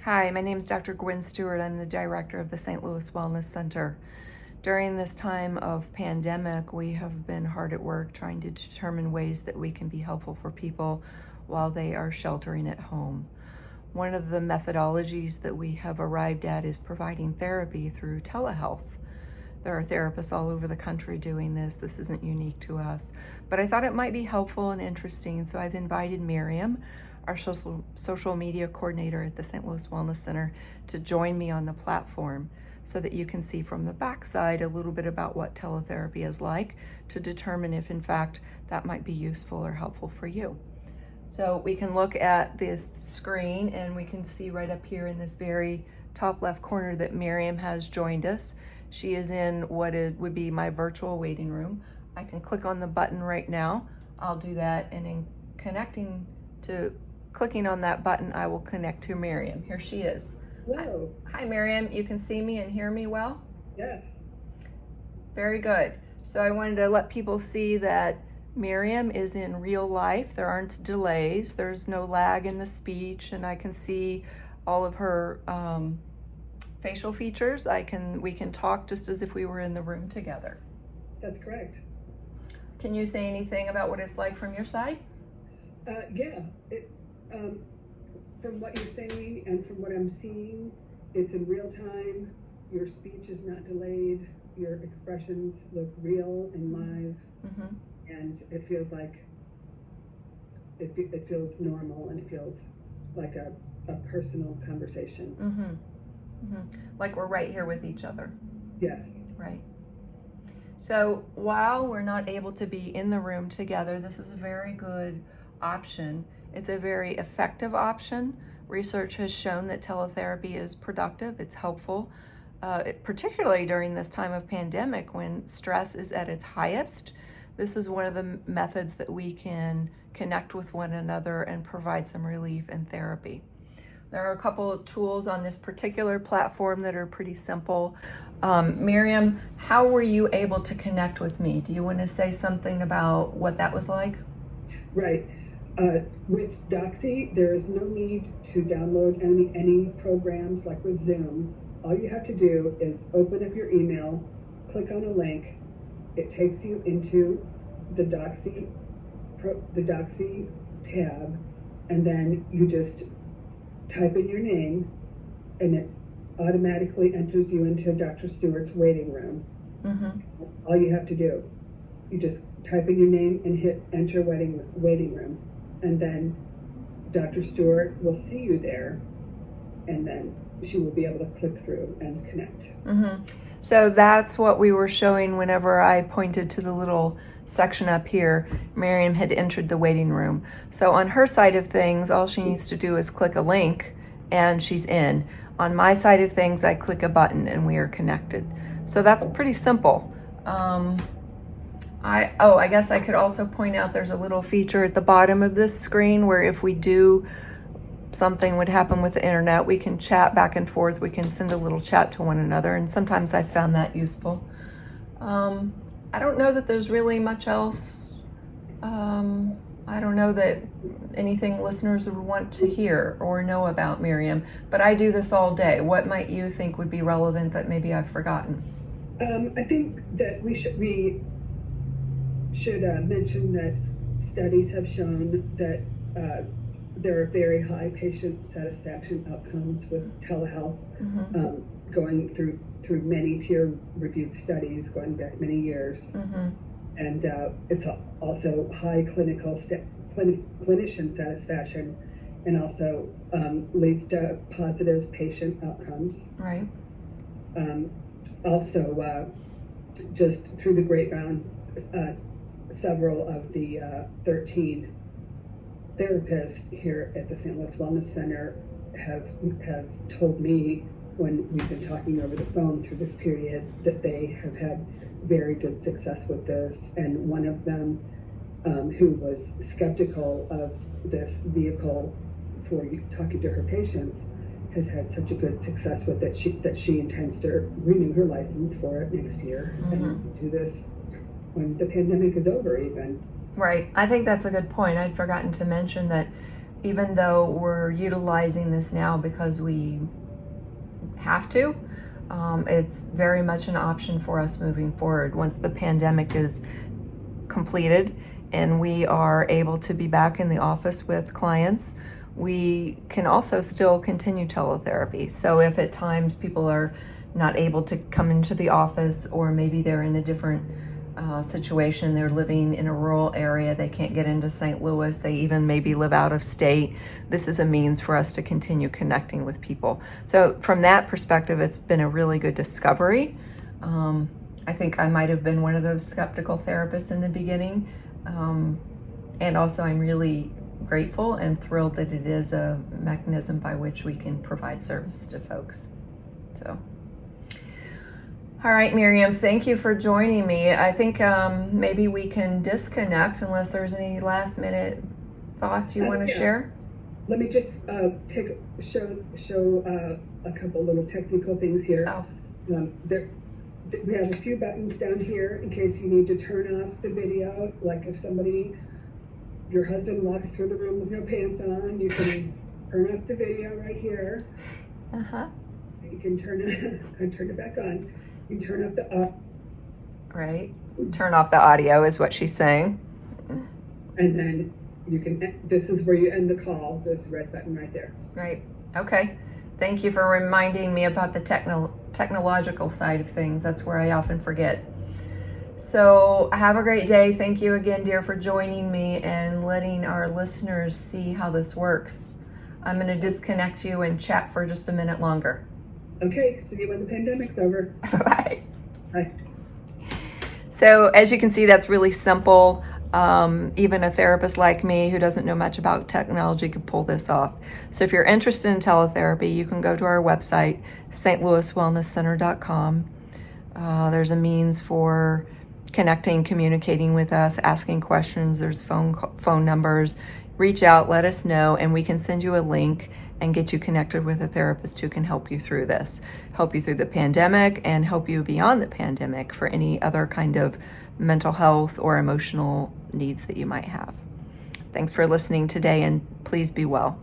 Hi, my name is Dr. Gwin Stewart. I'm the director of the St. Louis Wellness Center. During this time of pandemic, we have been hard at work trying to determine ways that we can be helpful for people while they are sheltering at home. One of the methodologies that we have arrived at is providing therapy through telehealth. There are therapists all over the country doing this. This isn't unique to us, but I thought it might be helpful and interesting, so I've invited Miriam, our social media coordinator at the St. Louis Wellness Center, to join me on the platform so that you can see from the backside a little bit about what teletherapy is like to determine if in fact that might be useful or helpful for you. So we can look at this screen and we can see right up here in this very top left corner that Miriam has joined us. She is in what it would be my virtual waiting room. I can click on the button right now. I'll do that, and in clicking on that button, I will connect to Miriam. Here she is. Hello. Hi, Miriam. You can see me and hear me well? Yes. Very good. So I wanted to let people see that Miriam is in real life. There aren't delays. There's no lag in the speech, and I can see all of her facial features. We can talk just as if we were in the room together. That's correct. Can you say anything about what it's like from your side? From what you're saying and from what I'm seeing, it's in real time. Your speech is not delayed. Your expressions look real and live, and it feels like it feels normal, and it feels like a personal conversation. Like we're right here with each other. Yes. Right. So while we're not able to be in the room together, this is a very good option. It's a very effective option. Research has shown that teletherapy is productive, it's helpful, particularly during this time of pandemic when stress is at its highest. This is one of the methods that we can connect with one another and provide some relief and therapy. There are a couple of tools on this particular platform that are pretty simple. Miriam, how were you able to connect with me? Do you want to say something about what that was like? Right. With Doxy, there is no need to download any programs like with Zoom. All you have to do is open up your email, click on a link. It takes you into the Doxy tab, and then you just type in your name, and it automatically enters you into Dr. Stewart's waiting room. All you have to do, you just type in your name and hit enter waiting room, and then Dr. Stewart will see you there, and then she will be able to click through and connect. So that's what we were showing whenever I pointed to the little section up here. Miriam had entered the waiting room. So on her side of things, all she needs to do is click a link and she's in. On my side of things, I click a button and we are connected. So that's pretty simple. I guess I could also point out there's a little feature at the bottom of this screen where if we do something would happen with the internet, we can chat back and forth. We can send a little chat to one another, and sometimes I've found that useful. I don't know that there's really much else. I don't know that anything listeners would want to hear or know about Miriam, but I do this all day. What might you think would be relevant that maybe I've forgotten? I think that we should mention that studies have shown that there are very high patient satisfaction outcomes with telehealth, going through many peer-reviewed studies going back many years, and it's also high clinician satisfaction, and also leads to positive patient outcomes. Right. Also, just through the grapevine, several of the 13 therapists here at the St. Louis Wellness Center have told me, when we've been talking over the phone through this period, that they have had very good success with this. And one of them, who was skeptical of this vehicle for talking to her patients, has had such a good success with it that she intends to renew her license for it next year and do this when the pandemic is over even. Right. I think that's a good point. I'd forgotten to mention that even though we're utilizing this now because we have to, it's very much an option for us moving forward. Once the pandemic is completed and we are able to be back in the office with clients, we can also still continue teletherapy. So if at times people are not able to come into the office, or maybe they're in a different situation, they're living in a rural area, they can't get into St. Louis, they even maybe live out of state, this is a means for us to continue connecting with people. So from that perspective, it's been a really good discovery. I think I might have been one of those skeptical therapists in the beginning. And also I'm really grateful and thrilled that it is a mechanism by which we can provide service to folks. So, all right, Miriam, thank you for joining me. I think maybe we can disconnect unless there's any last minute thoughts you want to share. Let me just show a couple little technical things here. We have a few buttons down here in case you need to turn off the video. Like if your husband walks through the room with no pants on, you can turn off the video right here. You can turn it back on. You turn off the right. Turn off the audio is what she's saying. And then you can. This is where you end the call. This red button right there. Right. Okay. Thank you for reminding me about the technological side of things. That's where I often forget. So have a great day. Thank you again, dear, for joining me and letting our listeners see how this works. I'm going to disconnect you and chat for just a minute longer. Okay. See you when the pandemic's over. Bye. Bye. So as you can see, that's really simple. Even a therapist like me who doesn't know much about technology could pull this off. So if you're interested in teletherapy, you can go to our website, stlouiswellnesscenter.com. There's a means for connecting, communicating with us, asking questions. There's phone numbers. Reach out, let us know, and we can send you a link and get you connected with a therapist who can help you through this, help you through the pandemic, and help you beyond the pandemic for any other kind of mental health or emotional needs that you might have. Thanks for listening today, and please be well.